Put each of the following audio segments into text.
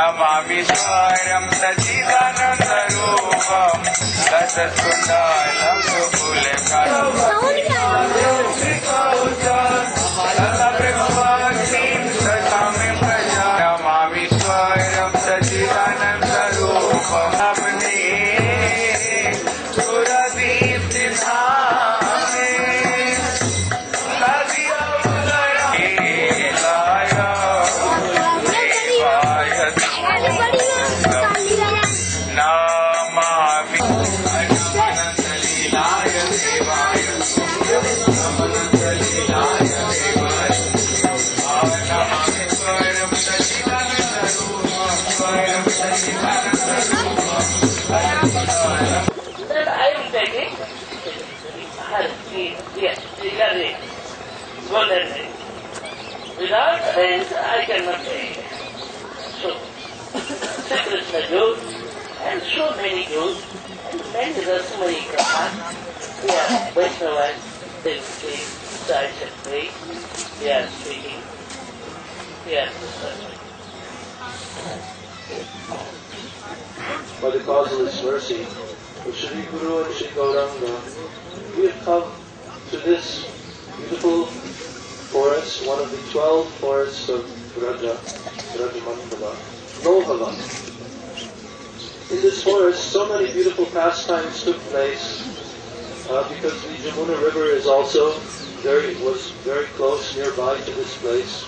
Namami Swaram Sachidanandarupam Lasaskundalam Kulekaram Namami Swaram Sachidanandarupam Apne Suradipti Dhame Ladiya Udaya Namami Anantalilaya Devaya Anantalilaya Devaya Namami Swaram Sachidanandarupam Swaram Sachidanandarupam. Then I am taking her ring, golden ring. Without rings, I cannot take. So, Sri Krishna Jews and so many Jews and many Rasmani Kramas, they are Vaishnavas, they speak, sides and pray, they are speaking, they are discussing. By the causeless mercy of Shri Guru and Shri Gauranga, we have come to this beautiful forest, one of the 12 forests of Braja Mandala, Lohava. In this forest, so many beautiful pastimes took place because the Jamuna River is also was very close nearby to this place.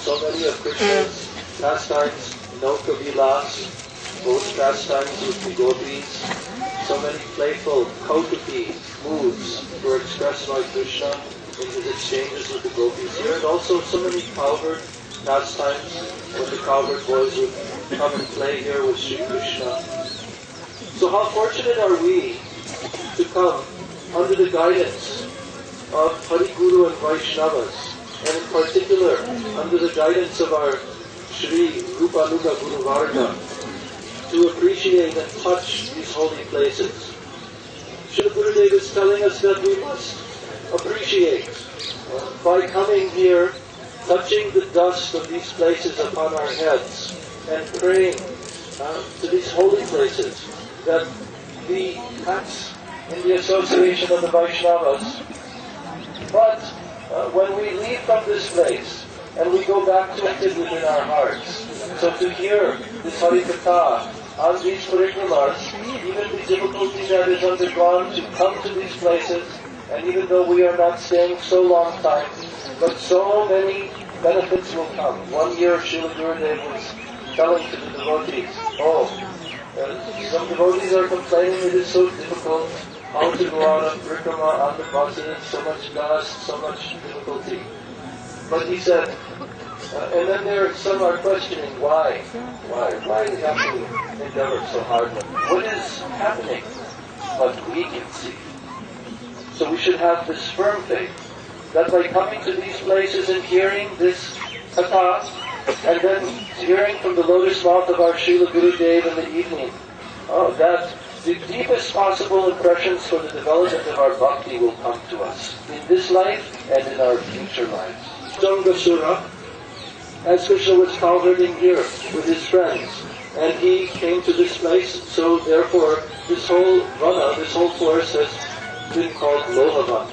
So many of Krishna's pastimes, Nauka Vilas, both pastimes with the gopis, so many playful Kautuki moods were expressed by Krishna in his exchanges with the gopis here, and also so many cowherd pastimes when the cowherd boys would come and play here with Sri Krishna. So how fortunate are we to come under the guidance of Hari Guru and Vaishnavas, and in particular under the guidance of our Sri Rupanuga Guru Varga, to appreciate and touch these holy places. Srila Gurudeva is telling us that we must appreciate by coming here, touching the dust of these places upon our heads, and praying to these holy places, that the acts in the association of the Vaishnavas. But when we leave from this place, and we go back to it within our hearts, so to hear this Harikatha on these parikramas, even the difficulty that is undergone to come to these places, and even though we are not staying so long time, but so many benefits will come. One year Srila Gurudeva was telling to the devotees, some devotees are complaining it is so difficult how to go on a parikrama on the buses, so much dust, so much difficulty. But he said, and then some are questioning why do we have to endeavor so hard? What is happening? But we can see. So we should have this firm faith that by coming to these places and hearing this katha, and then hearing from the lotus mouth of our Srila Gurudeva in the evening, that the deepest possible impressions for the development of our bhakti will come to us in this life and in our future lives. Sangasura, as Krishna was cowherding here with his friends, and he came to this place, so therefore this whole Vana, this whole forest has been called Lohava.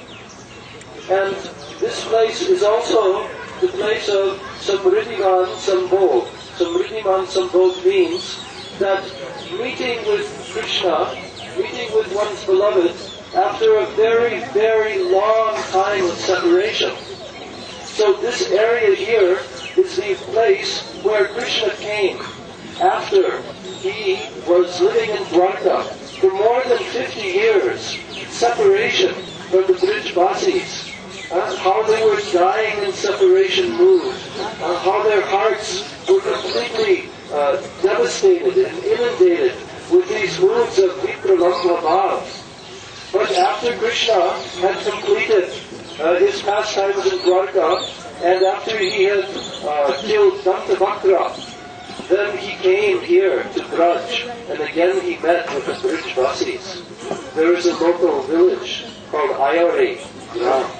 And this place is also the place of Samriddhiman Sambhog. Samriddhiman Sambhog means that meeting with Krishna, meeting with one's beloved, after a very, very long time of separation. So this area here is the place where Krishna came after he was living in Dwarka for more than 50 years, separation from the Brijvasis, how they were dying in separation mood, how their hearts were completely devastated and inundated with these moods of vipralambha bhav. But after Krishna had completed his pastimes in Dwarka, and after he had killed Dantavakra, then he came here to Braj, and again he met with the Brijvasis. There is a local village called Ayare Gram,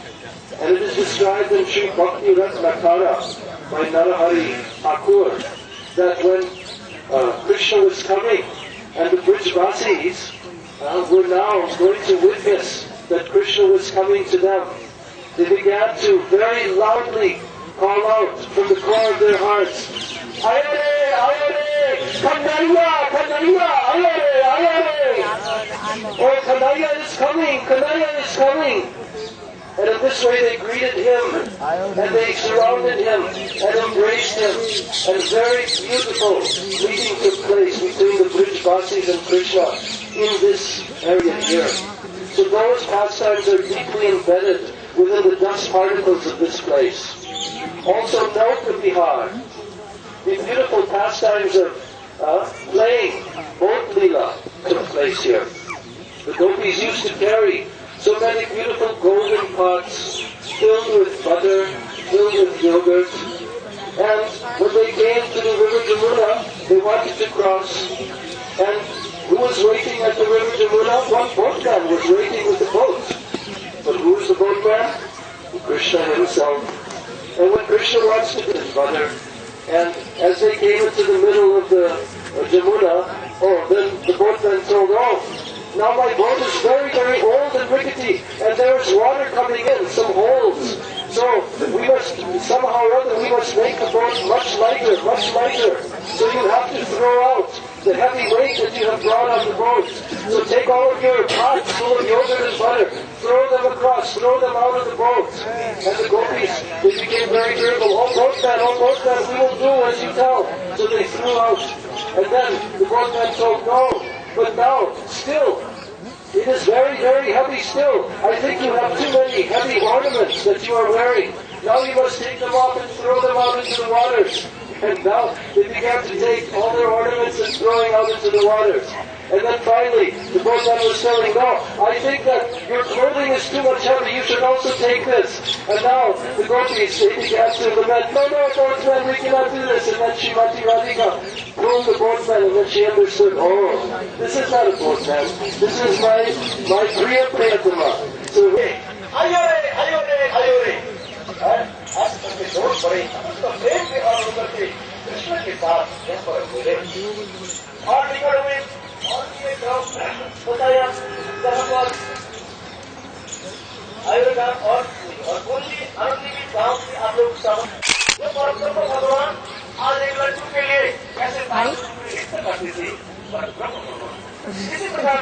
and it is described in Sri Bhakti Ratnakara by Narahari Thakur that when Krishna was coming, and the Brijvasis were now going to witness that Krishna was coming to them. They began to very loudly call out from the core of their hearts, Ayare, Ayare, Kanhaiya, Kanhaiya, Ayare, Ayare. Oh, Kanhaiya is coming, Kanhaiya is coming. And in this way they greeted him, and they surrounded him, and embraced him. And a very beautiful meeting took place between the Brijvasis and Krishna in this area here. So those pastimes are deeply embedded within the dust particles of this place. Also note the Bihar. The beautiful pastimes of playing boat lila took place here. The gopis used to carry so many beautiful golden pots filled with butter, filled with yogurt. And when they came to the river Jamuna, they wanted to cross. And who was waiting at the river Jamuna? One boatman was waiting with the boat. But who was the boatman? Krishna himself. And when Krishna wants to get butter, and as they came into the middle of the Jamuna, then the boatman told, now my boat is very, very old and rickety, and there's water coming in, some holes. So we must, somehow or other, we must make the boat much lighter, much lighter. So you have to throw out the heavy weight that you have brought on the boat. So take all of your pots full of yogurt and butter, throw them across, throw them out of the boat. And the gopis, they became very irritable. Oh boatman, we will do as you tell. So they threw out. And then the boatman told, no, but now, still, it is very, very heavy still. I think you have too many heavy ornaments that you are wearing. Now you must take them off and throw them out into the waters. And now they began to take all their ornaments and throwing out into the waters. And then finally, the boatman was telling, no, I think that your clothing is too much heavy, you should also take this. And now the gopis, they began to lament, no, boatman, we cannot do this. And then Srimati Radhika pulled the boatman, and then she understood, this is not a boatman, this is my Priya Priyatama. So, hey, ayore. आज तक के जोर पड़े तो प्रेम के और होकर के कृष्ण के साथ यहाँ पर बोले और निकट में और ये गाँव बताया जहाँ पर आयुर्वेद और पूरी आनंदी की गाँव की आप लोग समझ ये परब्रह्म भगवान आज एक लड़की के लिए कैसे करती थी परब्रह्म भगवान इसी प्रकार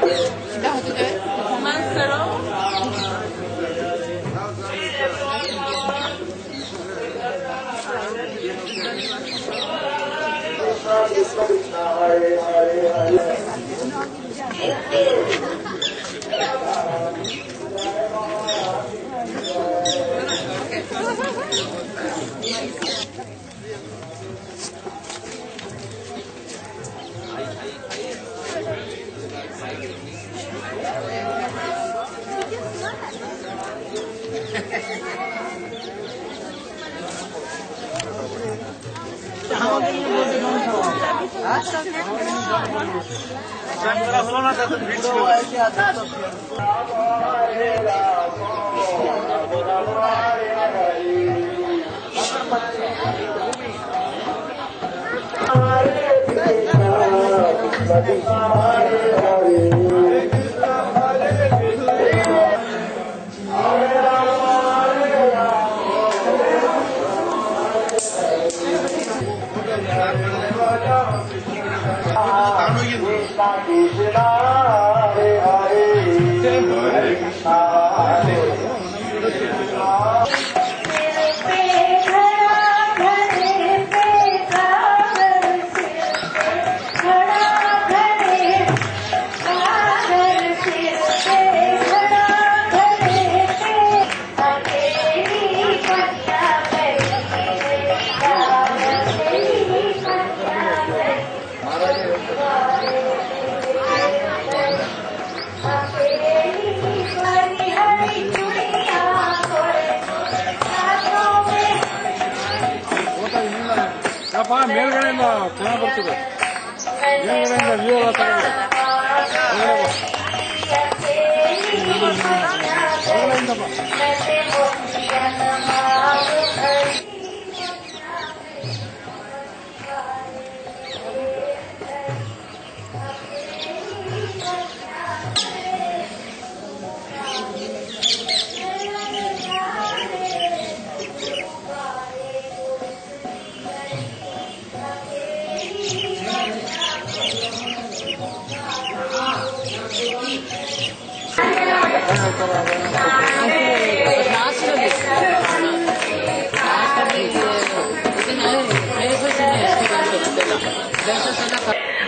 ಮೇಲ್ಗಡೆಯಿಂದ ಪುನಃ ಬರ್ತದೆ ಮೇಲ್ಗಡೆಯಿಂದ ವ್ಯೂ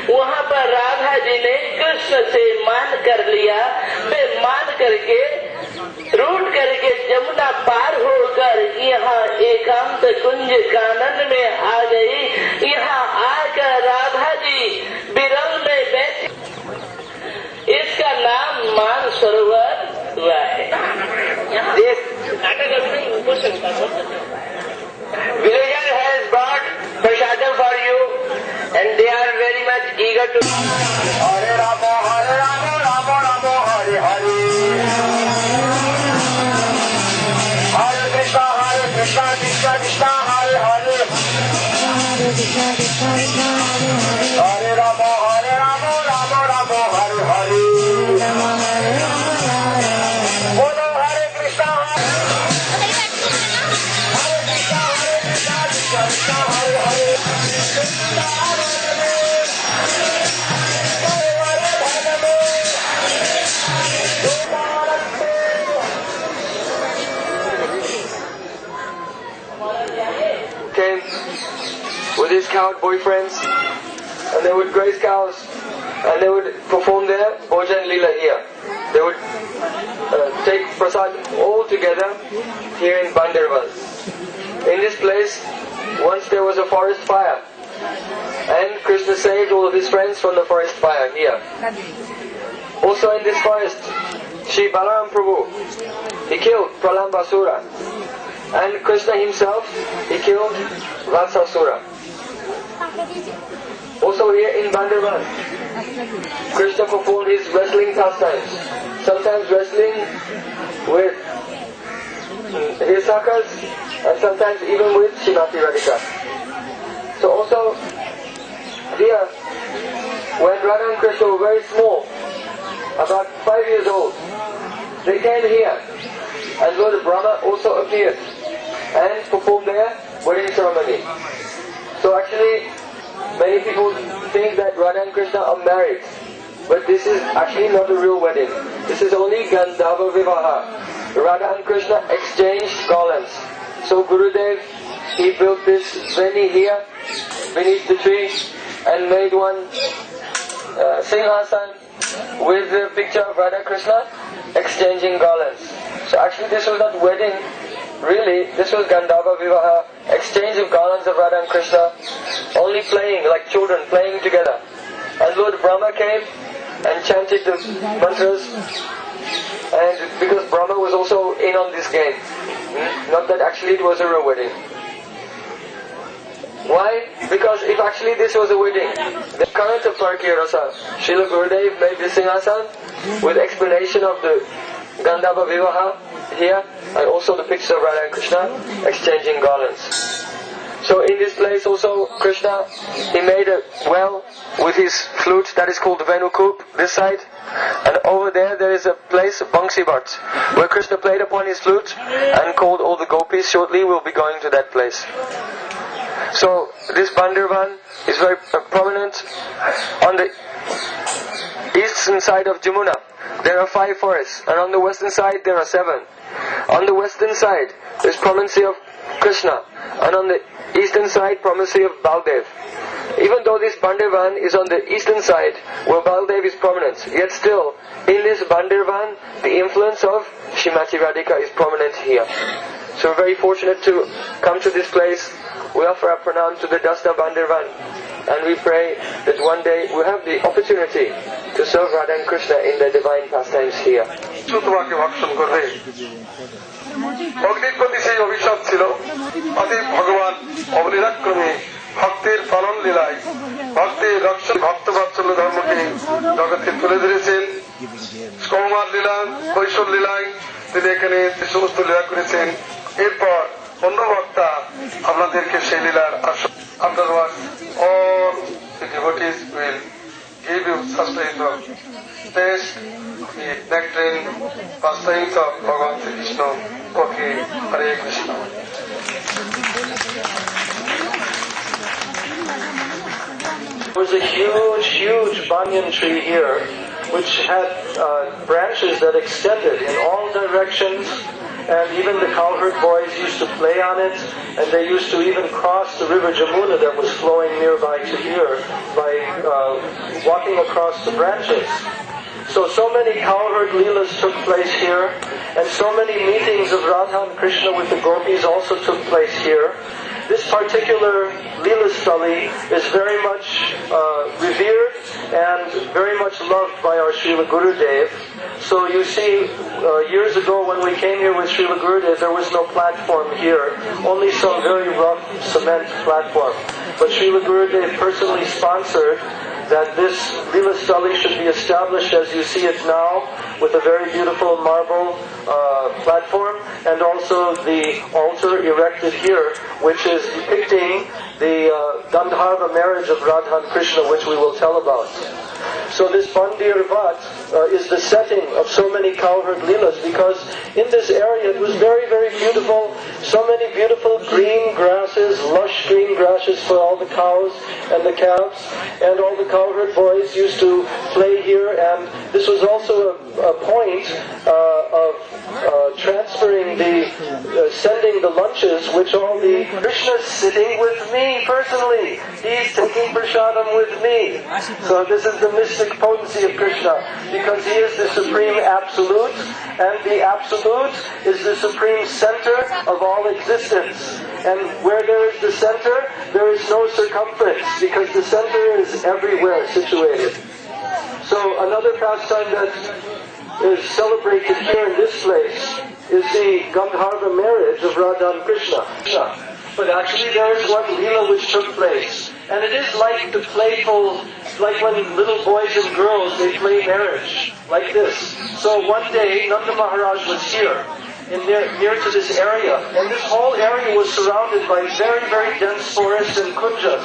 वहाँ पर राधा जी ने कृष्ण से मान कर लिया, वे मान करके रूट करके जमुना पार होकर यहाँ एकांत कुंज कानन में आ गई। यहाँ आकर राधा जी बिरल में बैठी, इसका नाम मान सरोवर हुआ है। Villager has brought prasadam for you and they are very much eager to. Hare Rama, Hare Rama, Rama Rama, Hare Hare. Hare Krishna, Krishna Krishna, Hare Hare. Hare Rama, Rama Rama, Hare Hare. Bolo Hare Krishna, came with his coward boyfriends, and they would graze cows, and they would perform their Bhojan Leela here. They would take prasad all together here in Bandarban. In this place, once there was a forest fire, and Krishna saved all of his friends from the forest fire here. Also in this forest, Sri Balaram Prabhu, he killed Pralambasura, and Krishna himself, he killed Vatsasura. Also here in Bandarban, Krishna performed his wrestling pastimes, sometimes wrestling with his sakas, and sometimes even with Srimati Radhika. So also here, when Radha and Krishna were very small, about 5 years old, they came here, and Lord Brahma also appeared and performed their wedding ceremony. So actually, many people think that Radha and Krishna are married, but this is actually not a real wedding. This is only Gandhava Vivaha. Radha and Krishna exchanged garlands. So Gurudev, he built this veni here, beneath the tree, and made one Singhasan with the picture of Radha Krishna exchanging garlands. So actually this was not wedding, really, this was Gandhava Vivaha, exchange of garlands of Radha and Krishna, only playing, like children playing together. And Lord Brahma came and chanted the mantras, and because Brahma was also in on this game, not that actually it was a real wedding. Why? Because if actually this was a wedding, the current of Parkiya Rasa, Srila Gurudev made the Singhasan with explanation of the Gandhava Vivaha here, and also the pictures of Radha and Krishna exchanging garlands. So in this place also Krishna, he made a well with his flute that is called Venukup, this side, and over there is a place, Bangsibat, where Krishna played upon his flute and called all the gopis. Shortly we'll be going to that place. So this Bandarban is very prominent. On the eastern side of Jamuna there are 5 forests, and on the western side there are 7. On the western side there is prominency of Krishna, and on the eastern side prominency of Baldev. Even though this Bandarban is on the eastern side where Baldev is prominent, yet still in this Bandarban the influence of Srimati Radhika is prominent here. So we're very fortunate to come to this place. We offer our pranam to the Dasna Bandarban, and we pray that one day we'll have the opportunity to serve Radha and Krishna in their divine pastimes here. অগ্নির প্রতি সেই অভিশাপ ছিল, অতএব ভগবান অবলীলাক্রমে ভক্তের পালন লীলায় ভক্তের রক্ষণ ভক্তবাৎসল্য ধর্মকে জগতে তুলে ধরেছেন। কৌমার লীলা, কৈশোর লীলায় তিনি এখানে যে সমস্ত লীলা করেছেন, এরপর অন্য বক্তা আপনাদেরকে সেই লীলার afterwards all the devotees will give you such type of taste the nectarine pastimes of Bhagavan Sri Krishna. Okay, Hare Krishna. There was a huge banyan tree here which had branches that extended in all directions, and even the cowherd boys used to play on it, and they used to even cross the river Jamuna that was flowing nearby to here by walking across the branches. So many cowherd leelas took place here, and so many meetings of Radha and Krishna with the gopis also took place here. This particular Leela Stali is very much revered and very much loved by our Srila Gurudev. So you see, years ago when we came here with Srila Gurudev, there was no platform here, only some very rough cement platform. But Srila Gurudev personally sponsored that this Leela Stali should be established as you see it now, with a very beautiful marble platform, and also the altar erected here, which is depicting the Gandharva marriage of Radha and Krishna, which we will tell about. So this Bandir Vat is the setting of so many cowherd leelas, because in this area it was very, very beautiful. So many beautiful green grasses, lush green grasses for all the cows and the calves, and all the cowherd boys used to play here. And this was also a point of transferring sending the lunches, which all the Krishna's sitting with me personally. He's taking prasadam with me. So this is the mystic potency of Krishna, because he is the supreme absolute, and the absolute is the supreme center of all existence. And where there is the center, there is no circumference, because the center is everywhere situated. So another pastime that is celebrated here in this place is the Gandharva marriage of Radha and Krishna. But actually there is one Leela which took place. And it is like the playful, like when little boys and girls, they play marriage, like this. So one day, Nanda Maharaj was here, near to this area. And this whole area was surrounded by very, very dense forests and kunjas.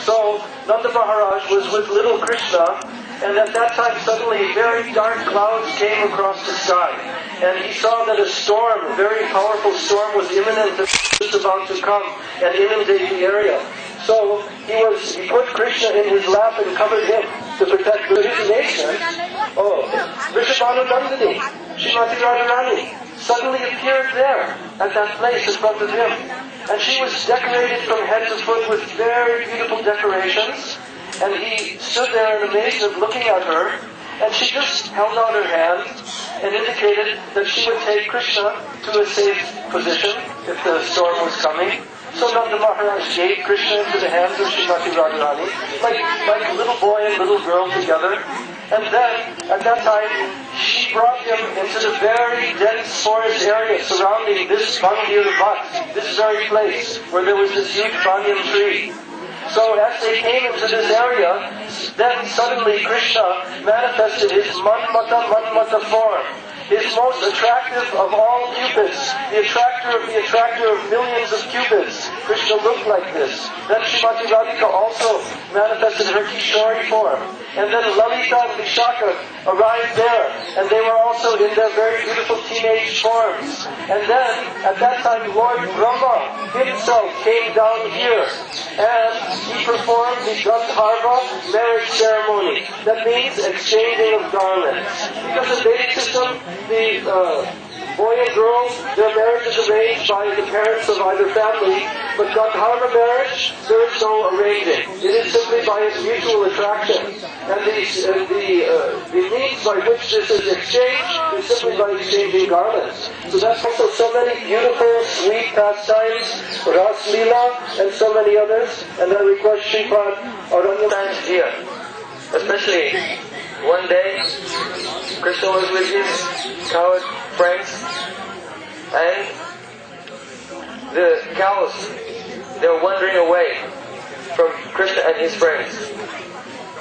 So Nanda Maharaj was with little Krishna, and at that time suddenly very dark clouds came across the sky. And he saw that a storm, a very powerful storm, was imminent, just about to come and inundate the area. So he put Krishna in his lap and covered him to protect his nation. Oh, Vrishabhanu Nandini, Srimati Radharani, suddenly appeared there at that place in front of him. And she was decorated from head to foot with very beautiful decorations. And he stood there in amazement looking at her. And she just held out her hand and indicated that she would take Krishna to a safe position if the storm was coming. So Nanda Maharaj gave Krishna into the hands of Srimati Radharani, like a little boy and little girl together. And then, at that time, she brought him into the very dense forest area surrounding this Bandir Vat, this very place, where there was this huge banyan tree. So as they came into this area, then suddenly Krishna manifested his Manmata form, his most attractive of all cupids, the attractor of millions of cupids. Krishna looked like this. Then Srimati Radhika also manifested her Kishori form. And then Lalita and Vishaka arrived there, and they were also in their very beautiful teenage forms. And then, at that time, Lord Brahma himself came down here, and he performed the Gandharva marriage ceremony. That means exchanging of garlands. Because in Vedic system, the boy and girl, their marriage is arranged by the parents of either family, but Gandharva marriage, there is no arranging. It is simply by its mutual attraction. And the means by which this is exchanged is simply by exchanging garlands. So that's also so many beautiful, sweet pastimes, Ras Leela, and so many others. And I request Shripad Aurangabad here. Especially one day, Krishna was with his coward friends, and the cows, they were wandering away from Krishna and his friends.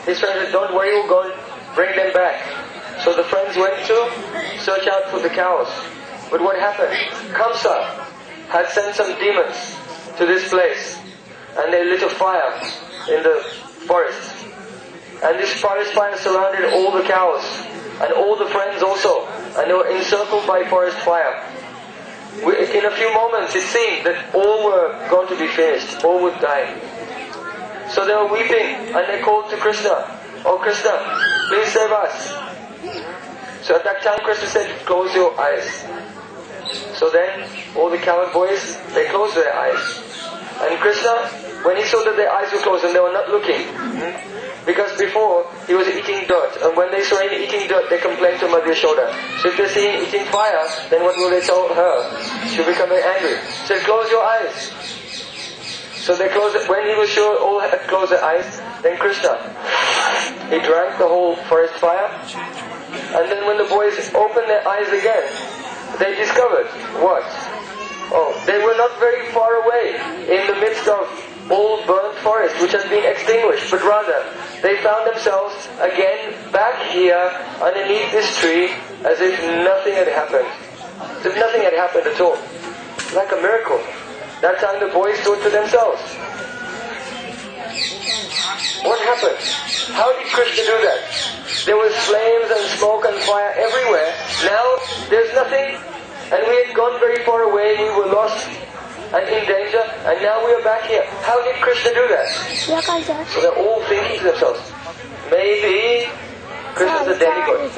His friends said, "Don't worry, we'll go and bring them back." So the friends went to search out for the cows. But what happened? Kamsa had sent some demons to this place, and they lit a fire in the forest. And this forest fire surrounded all the cows, and all the friends also, and they were encircled by forest fire. In a few moments it seemed that all were going to be finished, all would die. So they were weeping, and they called to Krishna, "Oh Krishna, please save us." So at that time Krishna said, close your eyes. So then all the cowherd boys, they closed their eyes. And Krishna, when he saw that their eyes were closed and they were not looking, because before he was eating dirt, and when they saw him eating dirt, they complained to Mother Yashoda. So if they see him eating fire, then what will they tell her? She'll become very angry. She said, close your eyes. So they closed it. When he was sure all had closed their eyes, then Krishna, he drank the whole forest fire. And then when the boys opened their eyes again, they discovered what? Oh, they were not very far away in the midst of all burnt forest which has been extinguished, but rather they found themselves again back here underneath this tree as if nothing had happened. As if nothing had happened at all. Like a miracle. That time the boys thought to themselves, what happened? How did Krishna do that? There was flames and smoke and fire everywhere. Now there's nothing. And we had gone very far away, we were lost and in danger, and now we are back here. How did Krishna do that? So they're all thinking to themselves, maybe Krishna's a demigod.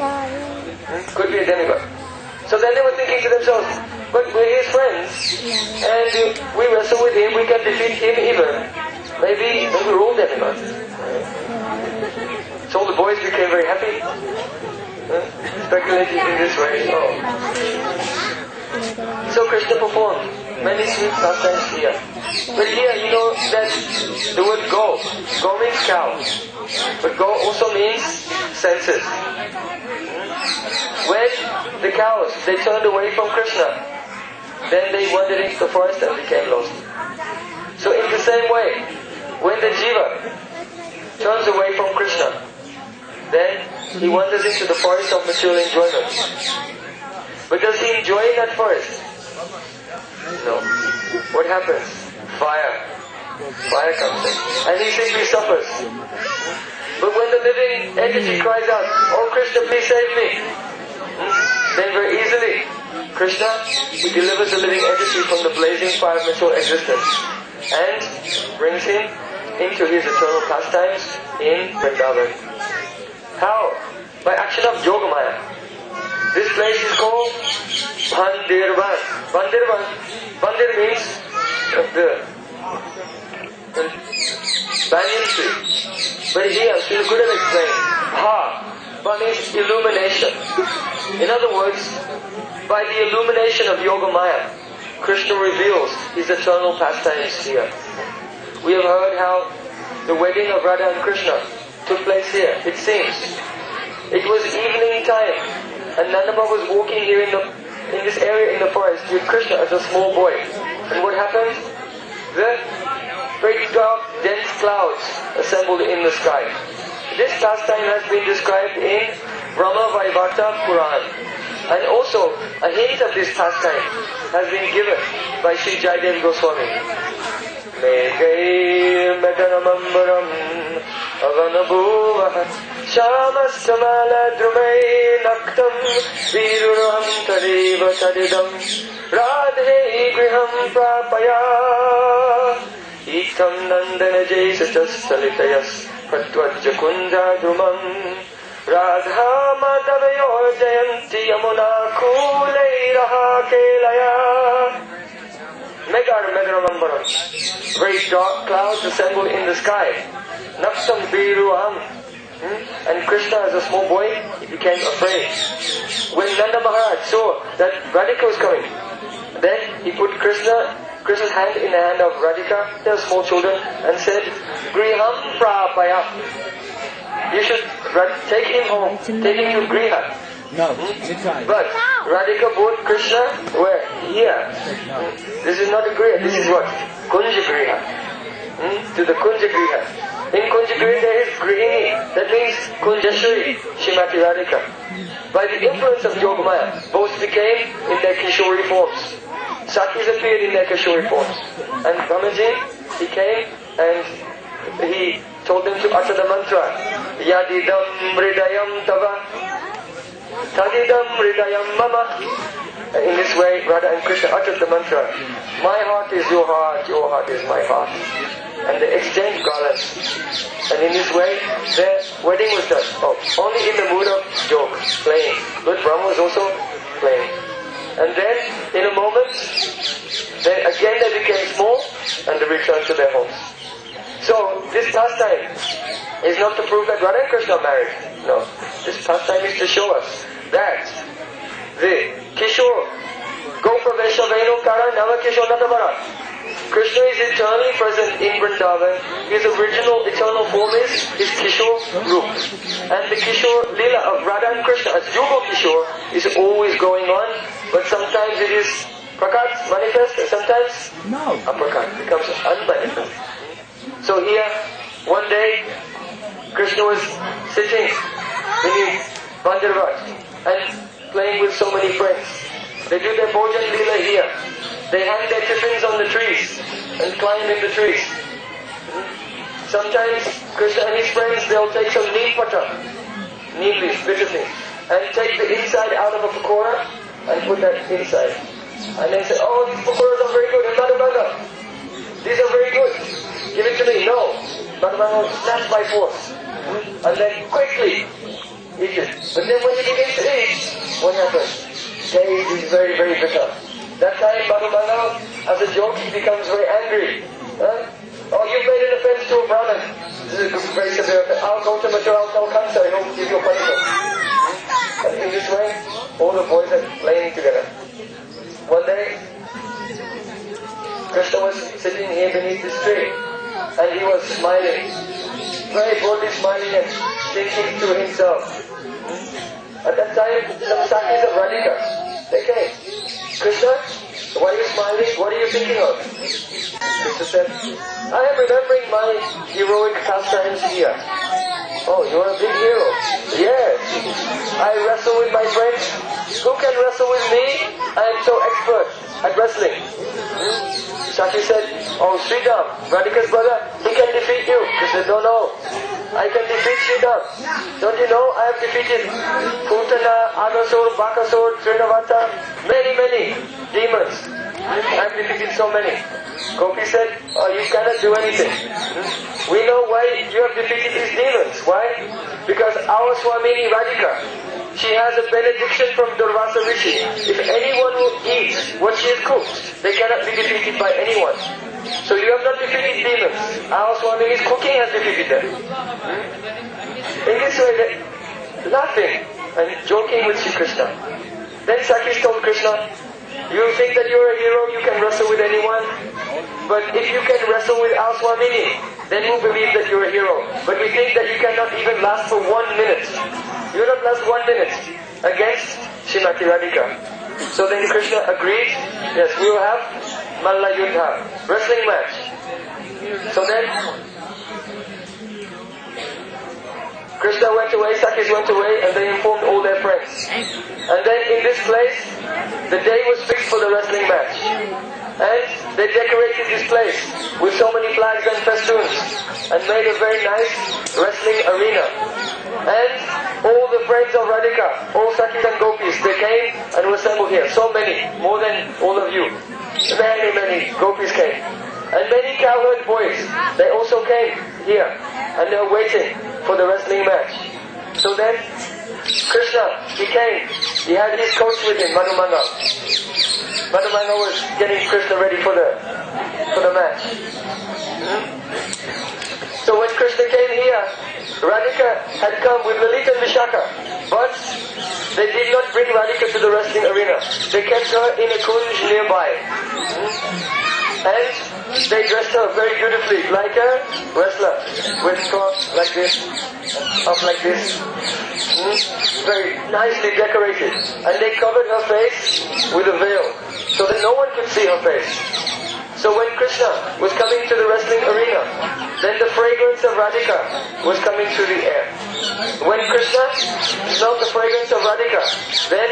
Could be a demigod. So then they were thinking to themselves, but we're his friends, and we wrestle with him, we can defeat him even. Maybe we're all demigods. So all the boys became very happy, speculating in this way. So Krishna performed many sweet pastimes here. But here you know that the word go means cow. But go also means senses. When the cows, they turned away from Krishna, then they wandered into the forest and became lost. So in the same way, when the jiva turns away from Krishna, then he wanders into the forest of material enjoyment. But does he enjoy in that forest? No. What happens? Fire. Fire comes in. And he simply suffers. But when the living entity cries out, oh Krishna, please save me, then very easily, Krishna, he delivers the living entity from the blazing fire of material existence and brings him into his eternal pastimes in Vrindavan. How? By action of Yogamaya. This place is called Bandirvan. Bandirvan. Bandir means the banyan tree. But here, Srila Gurudeva explained, Ba means illumination. In other words, by the illumination of Yogamaya, Krishna reveals his eternal pastimes here. We have heard how the wedding of Radha and Krishna took place here. It seems it was evening time, and Nandama was walking here in this area in the forest with Krishna as a small boy. And what happened? The very dark, dense clouds assembled in the sky. This pastime has been described in Brahma Vaivarta Puran. And also, a hint of this pastime has been given by Sri Jayadev Goswami. Megay medanamambaram avanabhuvaha shamastamala drumay naktam viruram tadeva tadidam radhe griham prapaya itam nandana jaisachas salitayas pratvajja kunja drumam Radha Madhavayor Jayanti Yamuna Kuleiraha Kelaya. Megaramambaram. Very dark clouds assembled in the sky. Naksam Biruam. And Krishna, as a small boy, he became afraid. When Nanda Maharaj saw that Radhika was coming, then he put Krishna's hand in the hand of Radhika, they were small children, and said, Griham Prapaya. You should take him home, take him to Griha. No, But Radhika brought Krishna where? Here. This is not a Griha, this is what? Kunja Griha. To the Kunja Griha. In Kunja Griha there is Grihini, that means Kunjashri, Shrimati Radhika. By the influence of Yogamaya, both became in their Kishori forms. Sakis appeared in their Kishori forms. And Brahmaji, he came and he told them to utter the mantra, Yadidam Hridayam Tava, Tadidam Hridayam Mama. In this way, Radha and Krishna uttered the mantra, my heart is your heart is my heart. and they exchanged garlands. And in this way, their wedding was done. Oh, only in the mood of joke, playing. But Brahma was also playing. And then, in a moment, then again they became small and they returned to their homes. So, this pastime is not to prove that Radha and Krishna are married. No. This pastime is to show us that the Kishore, Gopravesha Venokara Nama Kishore Natabara. Krishna is eternally present in Vrindavan. His original eternal form is his Kishore Roop. And the Kishore Lila of Radha and Krishna as Yugo Kishore is always going on, but sometimes it is Prakat, manifest, and sometimes Aprakat, becomes unmanifest. So here, one day, Krishna was sitting beneath Vandarvat and playing with so many friends. They do their Bhojan Lila here. They hang their tiffins on the trees and climb in the trees. Sometimes Krishna and his friends, they'll take some neem butter, neem leaves, bitter thing, and take the inside out of a pakora and put that inside. And they say, oh, these pakoras are very good, and Madhumanga, these are very good. Give it to me. No. Madhumanga will snatch by force. And then quickly eat it. But then when he begins to eat, what happens? Taste is very, very bitter. That time Madhumanga, as a joke, he becomes very angry. Huh? Oh, you've made an offense to a Brahmin. This is a very severe offense. I'll go to Mathura, I'll tell Kamsa, he'll give you a punishment. And in this way, all the boys are playing together. One day, Krishna was sitting here beneath this tree, and he was smiling, very broadly smiling and thinking to himself. At that time, some Sakis of Radhika, they came. Krishna, why are you smiling? What are you thinking of? Krishna said, I am remembering my heroic pastimes here. Oh, you're a big hero. Yes. I wrestle with my friends. Who can wrestle with me? I am so expert at wrestling. Saki said, oh, Sridham, Radhika's brother, he can defeat you. Krishna said, no. I can defeat Sridham. Don't you know, I have defeated Putana, Agasur, Bakasur, Trinavata, many demons. I have defeated so many. Gopi said, oh, you cannot do anything. We know why you have defeated these demons. Why? Because our Swamini Radhika, she has a benediction from Durvasa Rishi. If anyone will eat what she has cooked, they cannot be defeated by anyone. So you have not defeated demons. Our Swamini's cooking has defeated them. In this way, they're laughing and joking with Sri Krishna. Then Sakis told Krishna, you think that you're a hero, you can wrestle with anyone. But if you can wrestle with our Swamini, then we'll believe that you're a hero. But we think that you cannot even last for 1 minute. You will not last 1 minute against Srimati Radhika. So then Krishna agreed, yes, we will have Malla Yuddha, wrestling match. So then Krishna went away, Sakis went away, and they informed all their friends. And then in this place, the day was fixed for the wrestling match. And they decorated this place with so many flags and festoons and made a very nice wrestling arena. And all the friends of Radhika, all Sakis and Gopis, they came and were assembled here. So many, more than all of you. Many Gopis came. And many cowherd boys, they also came here. And they were waiting for the wrestling match. So then, Krishna, he came. He had his coach with him, Madhumanga. Madhumanga was getting Krishna ready for the match. So when Krishna came here, Radhika had come with Lalita and Vishaka. But they did not bring Radhika to the wrestling arena. They kept her in a kunj nearby. And they dressed her very beautifully, like a wrestler, with cloth like this, up like this, very nicely decorated. And they covered her face with a veil, so that no one could see her face. So when Krishna was coming to the wrestling arena, then the fragrance of Radhika was coming through the air. When Krishna smelled the fragrance of Radhika, then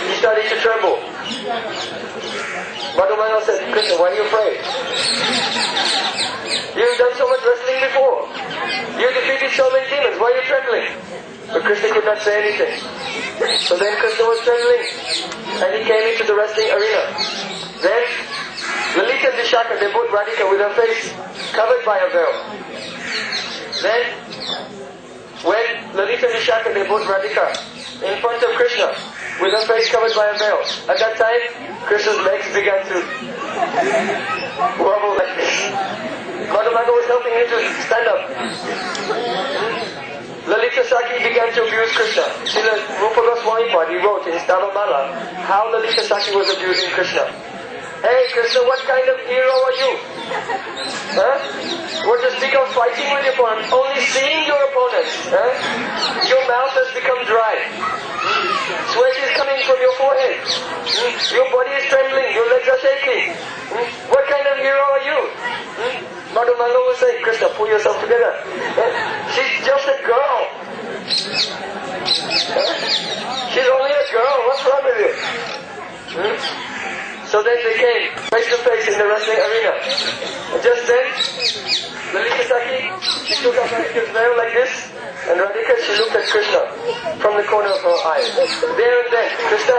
he started to tremble. Madhumanga said, Krishna, why are you afraid? You've done so much wrestling before. You defeated so many demons. Why are you trembling? But Krishna could not say anything. So then Krishna was trembling and he came into the wrestling arena. Then Lalita and Vishaka, they brought Radhika with her face covered by a veil. Then, when Lalita and Vishaka, they brought Radhika in front of Krishna with her face covered by a veil. At that time, Krishna's legs began to wobble like this. Madhumanga was helping him to stand up. Lalita Saki began to abuse Krishna. Srila Rupa Goswami Padi wrote in Stavamala how Lalita Saki was abusing Krishna. Hey Krishna, what kind of hero are you? Huh? What to speak of fighting with your opponent? Only seeing your opponent. Huh? Your mouth has become dry. Sweat is coming from your forehead. Your body is trembling. Your legs are shaking. What kind of hero are you? Madhumanga will say, Krishna, pull yourself together. She's just a girl. She's only a girl. What's wrong with you? So then they came face to face in the wrestling arena. And just then, Lalita Saki, she took up Radhika's veil like this, and Radhika, she looked at Krishna from the corner of her eye. There and then, Krishna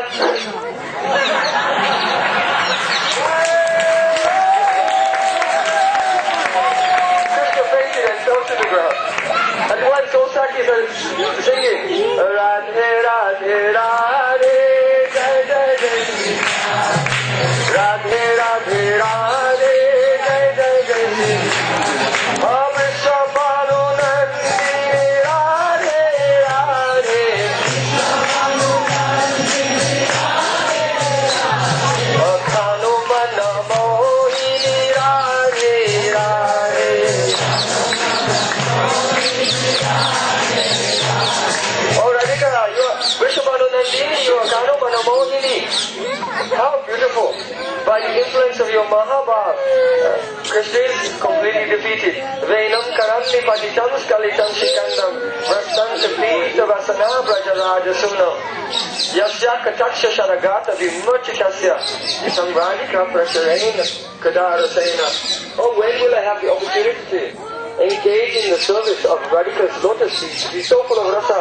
fainted and fell to the ground. And once all Sakis are singing, Radhe Radhe Radhe Jai Jai Jai Radhe Radhe Radhe Jai Jai Jai Vishwabalu Nandini Radhe Radhe Akhanu Mana Mohini Radhe Radhe. Oh Radhika, you are Vishwabalu Nandini, you are Akhanu Mana Mohini. How beautiful! By the influence of your Mahabhav, Krishna is completely defeated. Venam karanni patitam skalitam shikandam rastan sapita vasana brajarajasuna yasya kataksha sharagata vimurchitasya samradhika prasharena kadarasena. Oh, when will I have the opportunity to engage in the service of Radhika's lotus feet? She's so full of rasa.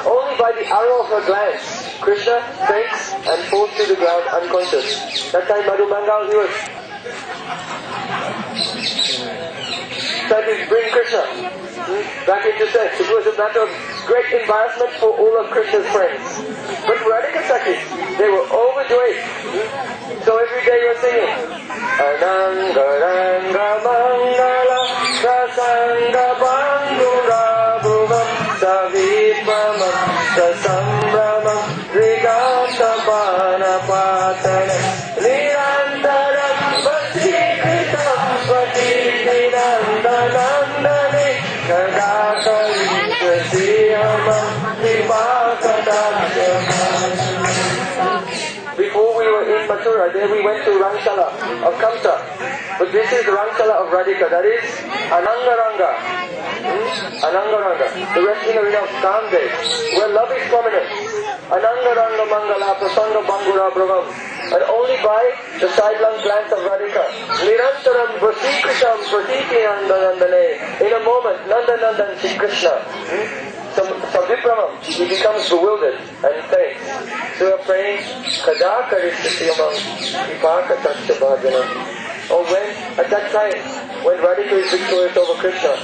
Only by the arrow of her glance, Krishna faints and falls to the ground unconscious. That time Madhumanga, he was trying to bring Krishna back into sense. It was a matter of great embarrassment for all of Krishna's friends. But Radhika Sakis, they were overjoyed. So every day you're singing Ananga Ranga Mangala Sasanga Bandura Bhuvam Savipamam Sasambramam Rigata Panapatana Nirantaram Vasikritam Vatinandanandane Kadakari Vasiyamam Vipakadasyamam. Before we were in Mathura, there we went to Rangshala of Kamsa. But this is the Rangshala of Radhika, that is Anangaranga. Anangaranga, the wrestling arena of Kamdev, where love is prominent. Anangaranga Mangala Prasanga Bangura Braham. And only by the sidelong glance of Radhika. Nirantaram Vasikritam Prasiti Nandanandane. In a moment, Nandanandan Shri Krishna. Savipramam, he becomes bewildered and faints. So we are praying, Kada Karishtiyamam, Vipaka Tatshabhajanam. Or when, at that time, when Radhika is victorious over Krishna,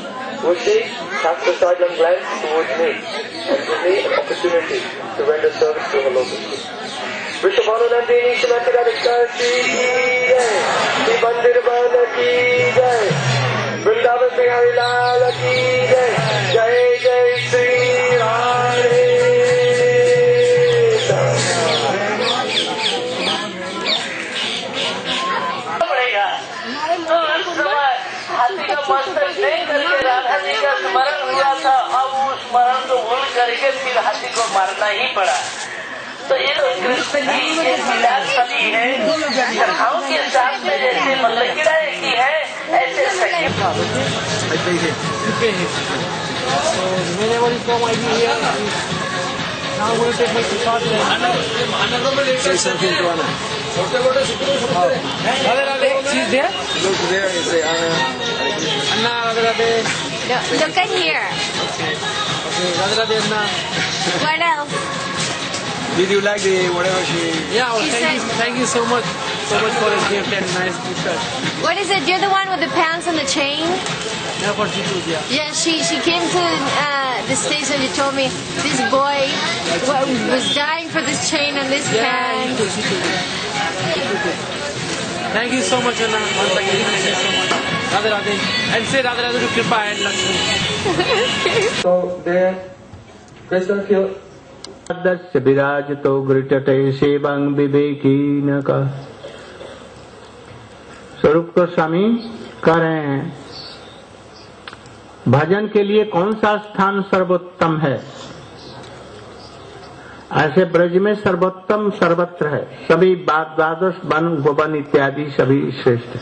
will she cast a sidelong glance towards me and give me an opportunity to render service to her lotus feet. Vishwabhanu Nandini Shrimati Radhika Ki Jai, Shri Mandir Bala Ki Jai, Vrindavan Bihari Lala Ki Jai, Jai Jai Shri Radhe. तो इस समय हाथी का मस्तक नहीं करके राधा जी का स्मरण हुआ था, अब उस स्मरण को भूल करके फिर हाथी को मारना ही पड़ा। तो ये तो कृष्ण की ये विलासफली है, कथाओं के साथ में जैसे मल्लकिड़ाएं की है, ऐसे सखी Now I'm going to take my shot. Say something to Anna. Radhe Radhe, she's there? Look there and say Anna. Anna, Radhe Radhe. Look at here. Okay, Radhe Radhe, Anna. What else? Did you like the whatever she... Yeah, well, thank you so much. so much for his gift and nice t-shirt. What is it? You're the one with the pants and the chain? Yeah, for G2s, yeah. Yeah, she came to the station and she told me this boy was dying for this chain and this pants. Thank you so much, Anna. Once again, thank you so much. Radhe Radhe. And say Radhe Radhe to Kripa and Lakshmi. So there, Krishna killed. दस्य विराजतो गृटटे सेवं विवेकीन का। स्वरूप गोस्वामी कह रहे हैं भजन के लिए कौन सा स्थान सर्वोत्तम है। ऐसे ब्रज में सर्वोत्तम सर्वत्र है, सभी द्वादश वन भुवन इत्यादि सभी श्रेष्ठ,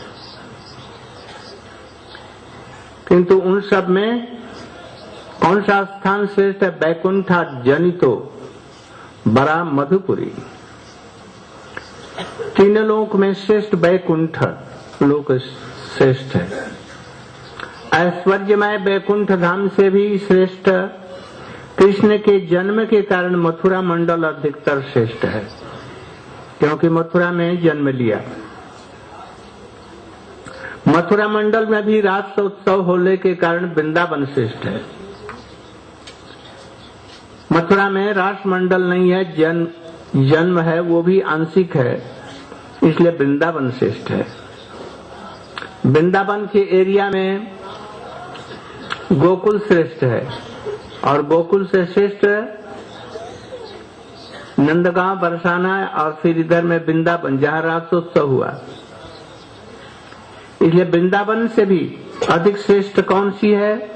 किंतु उन सब में कौन सा स्थान श्रेष्ठ है। बैकुंठा जनितो बड़ा मधुपुरी। तीन लोक में श्रेष्ठ बैकुंठ लोक श्रेष्ठ है। ऐश्वर्यमय बैकुंठ धाम से भी श्रेष्ठ कृष्ण के जन्म के कारण मथुरा मंडल अधिकतर श्रेष्ठ है, क्योंकि मथुरा में जन्म लिया। मथुरा मंडल में भी रास उत्सव होने के कारण वृंदावन श्रेष्ठ है। मथुरा में रास मंडल नहीं है, जन्म है, वो भी आंशिक है, इसलिए वृंदावन श्रेष्ठ है। वृंदावन के एरिया में गोकुल श्रेष्ठ है और गोकुल से श्रेष्ठ नंदगांव बरसाना और फिर इधर में वृंदावन जहाँ रासोत्सव हुआ। इसलिए वृंदावन से भी अधिक श्रेष्ठ कौन सी है।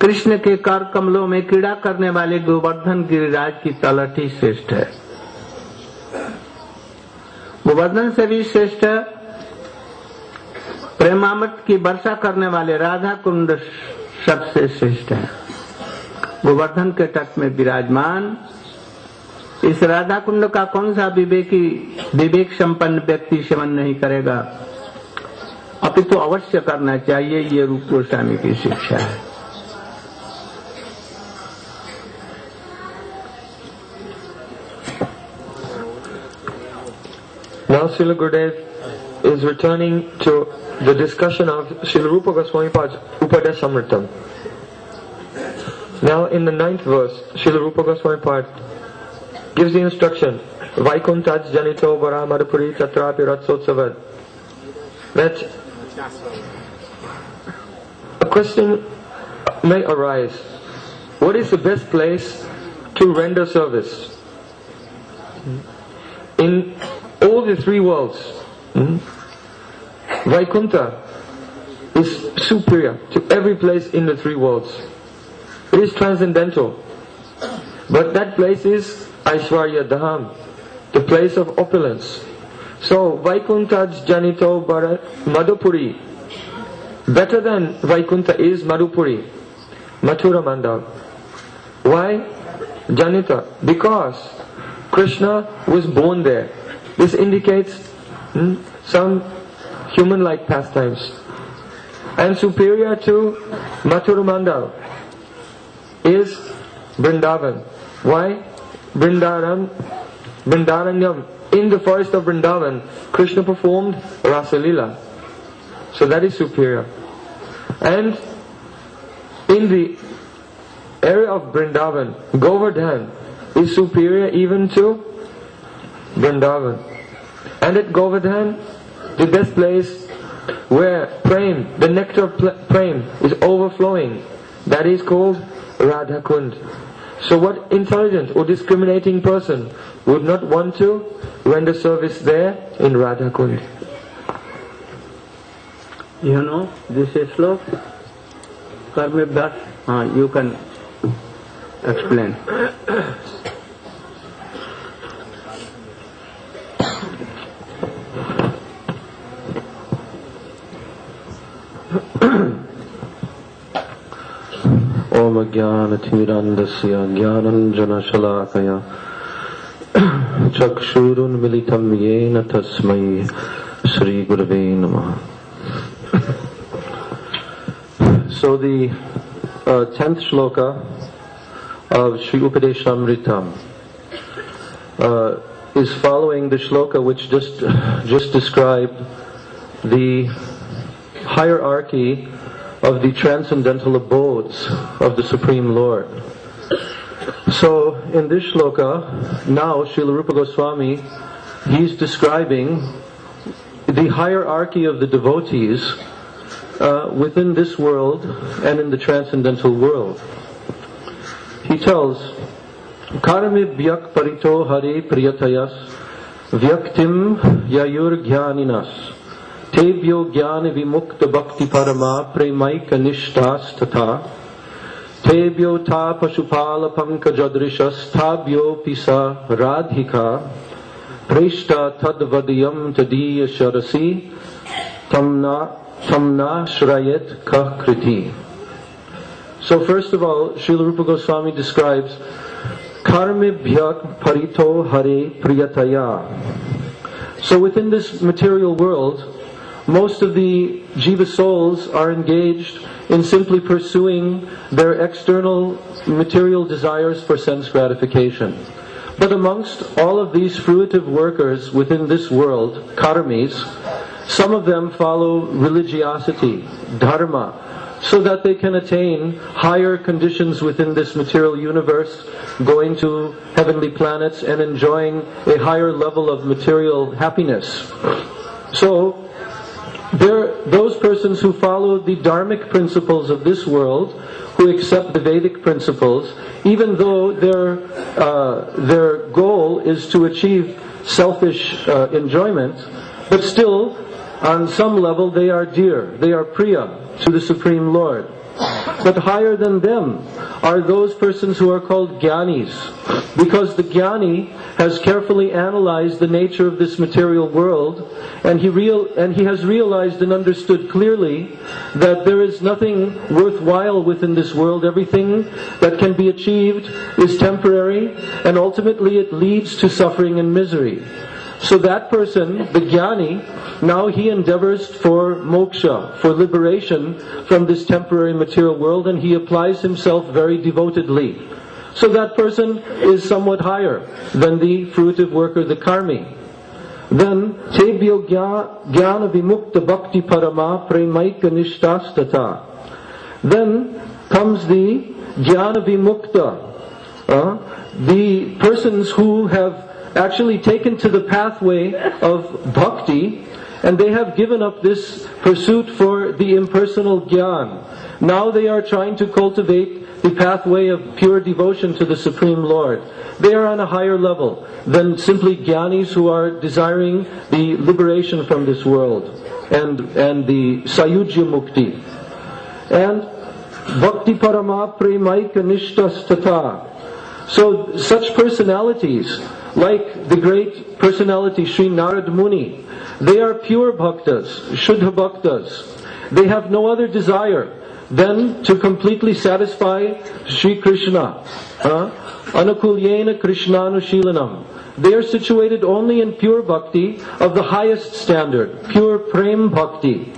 कृष्ण के कर कमलों में क्रीड़ा करने वाले गोवर्धन गिरिराज की तलठी श्रेष्ठ है। गोवर्धन से भी श्रेष्ठ प्रेमामृत की वर्षा करने वाले राधा कुंड सबसे श्रेष्ठ है। गोवर्धन के तट में विराजमान इस राधा कुंड का कौन सा विवेक संपन्न व्यक्ति सेवन नहीं करेगा, अपितु अवश्य करना चाहिए। ये रूप गोस्वामी की शिक्षा है। Now Srila Gurudeva is returning to the discussion of Srila Rupa Goswami Pad's Upadeshamritam. Now in the 9th verse, Srila Rupa Goswami Pad gives the instruction, Vaikuntaj Janito Varamadapuri Tatrapi Ratsotsavad, that a question may arise, what is the best place to render service? In all the three worlds, Vaikunta is superior to every place in the three worlds. It is transcendental. But that place is Aishwarya Dham, the place of opulence. So Vaikuntaj Janito Madhupuri. Better than Vaikunta is Madhupuri, Mathura Mandal. Why Janita? Because Krishna was born there. This indicates some human-like pastimes. And superior to Mathura Mandal is Vrindavan. Why? Vrindaranyam. In the forest of Vrindavan, Krishna performed Rasa Lila. So that is superior. And in the area of Vrindavan, Govardhan is superior even to Vrindavan. And at Govardhan, the best place where Prem, the nectar of Prem is overflowing, that is called Radha Kund. So what intelligent or discriminating person would not want to render service there in Radha Kund? You know, this is slow. You can explain. Om Jnanathmirandasya Jnananjanashalakaya Chakshurun Militam Yena Tasmai Sri Gurave Namaha. So the 10th shloka of Sri Upadeshamritam is following the shloka which just described the hierarchy of the transcendental abodes of the Supreme Lord. So in this shloka, now Srila Rupa Goswami, he's describing the hierarchy of the devotees within this world and in the transcendental world. He tells, Karme bhyak parito hare priyatayas vyaktim yayur jnaninas tebyo jnana vimukta bhakti parama premaika nishtas tata tebyo ta pashupala pankajadrishas tabyo pisa radhika preshta tadvadiyam tadiya sharasi tamna shrayet kakriti. So first of all, Srila Rupa Goswami describes Karme bhyak parito hare priyataya. So within this material world, most of the jiva souls are engaged in simply pursuing their external material desires for sense gratification. But amongst all of these fruitive workers within this world, karmis, some of them follow religiosity, dharma, so that they can attain higher conditions within this material universe, going to heavenly planets and enjoying a higher level of material happiness. So, those persons who follow the dharmic principles of this world, who accept the Vedic principles, even though their goal is to achieve selfish enjoyment, but still, on some level, they are dear, they are priya to the Supreme Lord. But higher than them are those persons who are called jnanis, because the jnani has carefully analyzed the nature of this material world, and he has realized and understood clearly that there is nothing worthwhile within this world. Everything that can be achieved is temporary, and ultimately it leads to suffering and misery. So that person, the jnani, now he endeavors for moksha, for liberation from this temporary material world, and he applies himself very devotedly. So that person is somewhat higher than the fruitive worker, the karmi. Then, tebyo jnana vimukta bhakti parama premaika nishtastata. Then comes the jnana vimukta, the persons who have actually taken to the pathway of bhakti, and they have given up this pursuit for the impersonal jnana. Now they are trying to cultivate the pathway of pure devotion to the Supreme Lord. They are on a higher level than simply jnanis who are desiring the liberation from this world and the sayujya mukti. And bhakti parama premaika nishtas tata. So such personalities, like the great personality Sri Narad Muni, they are pure bhaktas, shuddha bhaktas. They have no other desire than to completely satisfy Sri Krishna. Anukulyena Krishnanushilanam. They are situated only in pure bhakti of the highest standard, pure prem bhakti.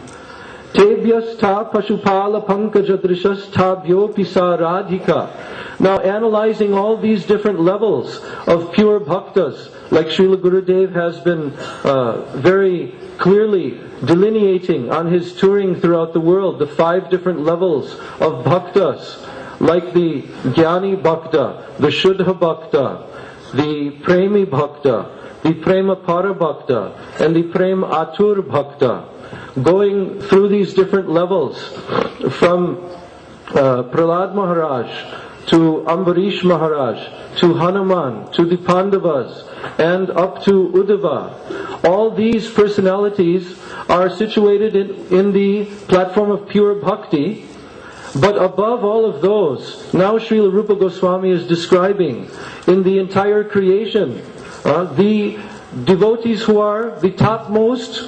Tebyastha pashupala pankajadrishas tabyo pisa radhika. Now analyzing all these different levels of pure bhaktas, like Srila Gurudeva has been very clearly delineating on his touring throughout the world, the 5 different levels of bhaktas, like the Jnani Bhakta, the Shuddha Bhakta, the Premi Bhakta, the Prema Para Bhakta, and the Prem Atur Bhakta. Going through these different levels, from Prahlad Maharaj to Ambarish Maharaj, to Hanuman, to the Pandavas, and up to Uddhava. All these personalities are situated in the platform of pure bhakti. But above all of those, now Srila Rupa Goswami is describing in the entire creation the devotees who are the topmost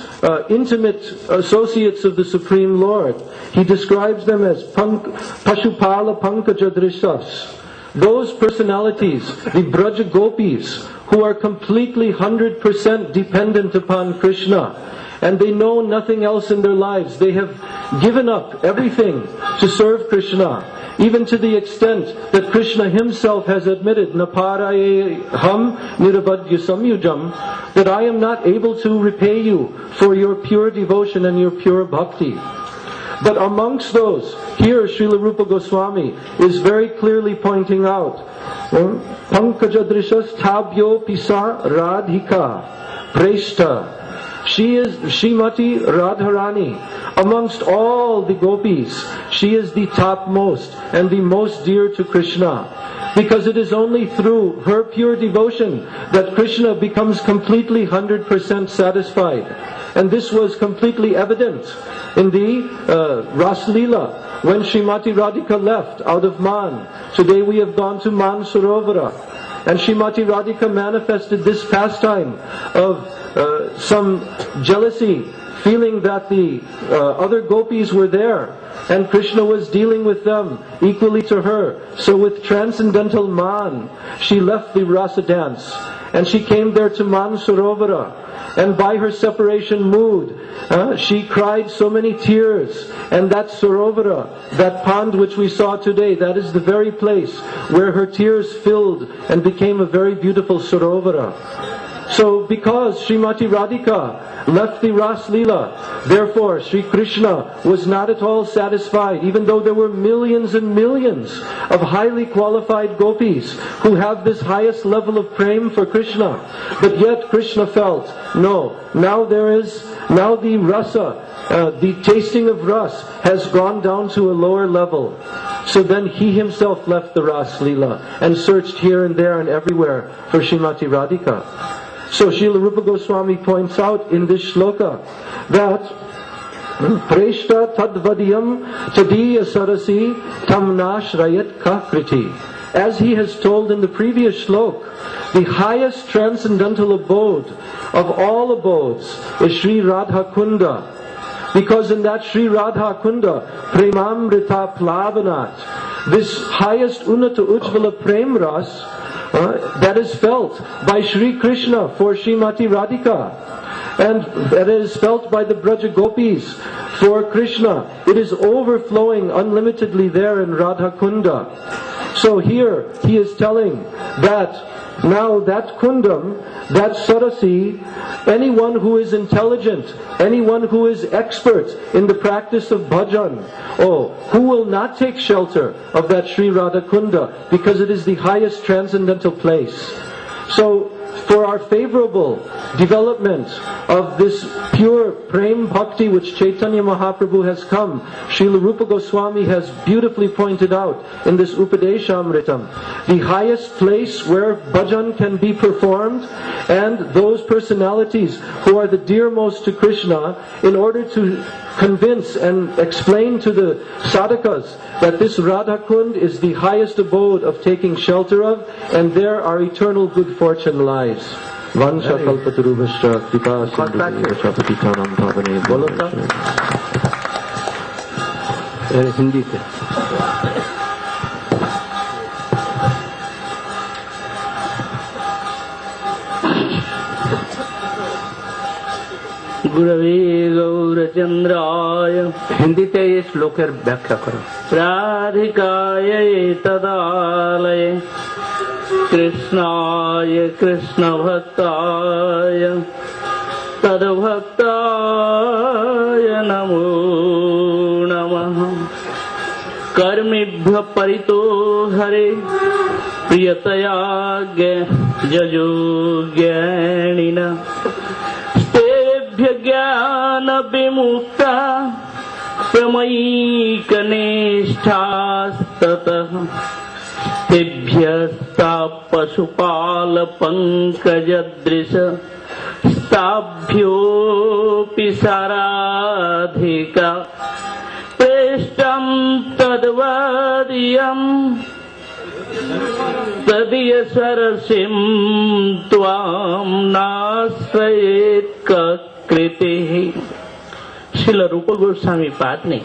intimate associates of the Supreme Lord. He describes them as Pashupala Pankajadrishas. Those personalities, the Braja Gopis, who are completely 100% dependent upon Krishna, and they know nothing else in their lives. They have given up everything to serve Krishna, even to the extent that Krishna himself has admitted, Naparaye ham nirabadya samyujam, that I am not able to repay you for your pure devotion and your pure bhakti. But amongst those, here Srila Rupa Goswami is very clearly pointing out, Pankajadrishas Tabyo Pisa Radhika Preshta. She is Srimati Radharani. Amongst all the gopis, she is the topmost and the most dear to Krishna. Because it is only through her pure devotion that Krishna becomes completely 100% satisfied. And this was completely evident in the Ras Leela, when Srimati Radhika left out of Man. Today we have gone to Man Sarovara, and Srimati Radhika manifested this pastime of some jealousy, feeling that the other gopis were there, and Krishna was dealing with them equally to her. So with transcendental Man, she left the rasa dance, and she came there to Man Sarovara. And by her separation mood, she cried so many tears. And that Sarovara, that pond which we saw today, that is the very place where her tears filled and became a very beautiful Sarovara. So because Srimati Radhika left the Ras Leela, therefore Sri Krishna was not at all satisfied, even though there were millions and millions of highly qualified gopis who have this highest level of prema for Krishna. But yet Krishna felt, no, now the rasa, the tasting of ras has gone down to a lower level. So then he himself left the Ras Leela and searched here and there and everywhere for Srimati Radhika. So Srila Rupa Goswami points out in this shloka that Preshta tadvadiyam tadiya sarasi tamnash rayat kakriti. As he has told in the previous shlok, the highest transcendental abode of all abodes is Sri Radha Kunda. Because in that Sri Radha Kunda, Premamrita Plavanat, this highest Unata Ujjvala Prem Ras, that is felt by Sri Krishna for Srimati Radhika, and that is felt by the Braja Gopis for Krishna. It is overflowing unlimitedly there in Radha Kunda. So here he is telling that now that Kundam, that Sarasi, anyone who is intelligent, anyone who is expert in the practice of bhajan, who will not take shelter of that Sri Radha Kunda, because it is the highest transcendental place. So for our favorable development of this pure prem bhakti which Chaitanya Mahaprabhu has come, Srila Rupa Goswami has beautifully pointed out in this Upadeshamritam, the highest place where bhajan can be performed, and those personalities who are the dearmost to Krishna, in order to convince and explain to the sadhakas that this Radha Kund is the highest abode of taking shelter of, and there our eternal good fortune lies. Vansha kalpatarubhascha kripa sindhubhascha patitanam bhavane. Bolo sir. Hindi se. गुरवे गौरचंद्राय हिंदी से ये श्लोकेर व्याख्या करो. राधिकाय तदालय कृष्णाय कृष्णभक्ताय तद्भक्ताय नमो नमः. कर्मिभ्य परितो हरे प्रियतया जजो ज्ञानिना ज्ञान विमुक्ता प्रमयीकनिष्ठास्ततः तेभ्यस्ता पशुपाल पंकजदृश स्ताभ्योऽपि साराधिका प्रेष्टं तद्वदीयम् तदीय सरसिं त्वां नाश्रयेत् कृतिः. श्रील रूप गोस्वामी पाद ने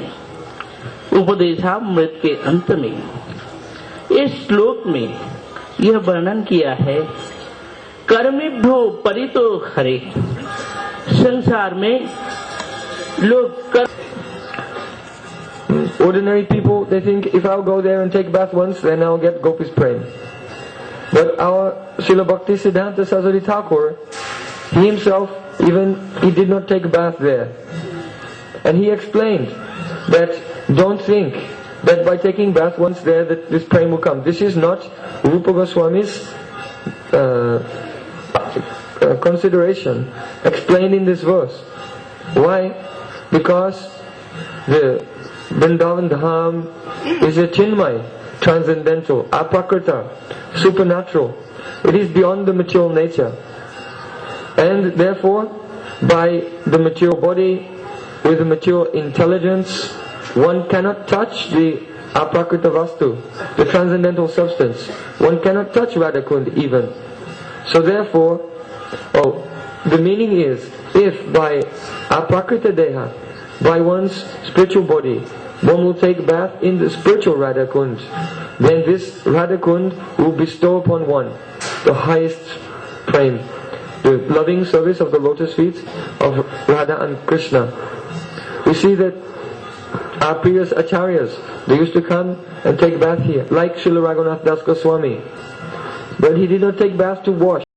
उपदेशामृत के अंत में इस श्लोक में यह वर्णन किया है, कर्मिभ्यो परितो हरे, संसार में लोग Ordinary people, they think if I'll go there and take bath once, then I'll get Gopis praying. But our Srila Bhakti Siddhanta Saraswati Thakur, he himself, he did not take bath there. And he explained that don't think that by taking bath once there that this praying will come. This is not Rupa Goswami's consideration explained in this verse. Why? Because the Vrindavan Dham is a Chinmay, transcendental, aprakrita, supernatural. It is beyond the material nature. And therefore, by the material body, with the material intelligence, one cannot touch the aprakrita vastu, the transcendental substance. One cannot touch Radhakund even. So therefore, the meaning is, if by aprakrita deha, by one's spiritual body, one will take bath in the spiritual Radhakund, then this Radhakund will bestow upon one the highest prem, the loving service of the lotus feet of Radha and Krishna. We see that our previous acharyas, they used to come and take bath here, like Srila Raghunath Das Goswami. But he did not take bath to wash.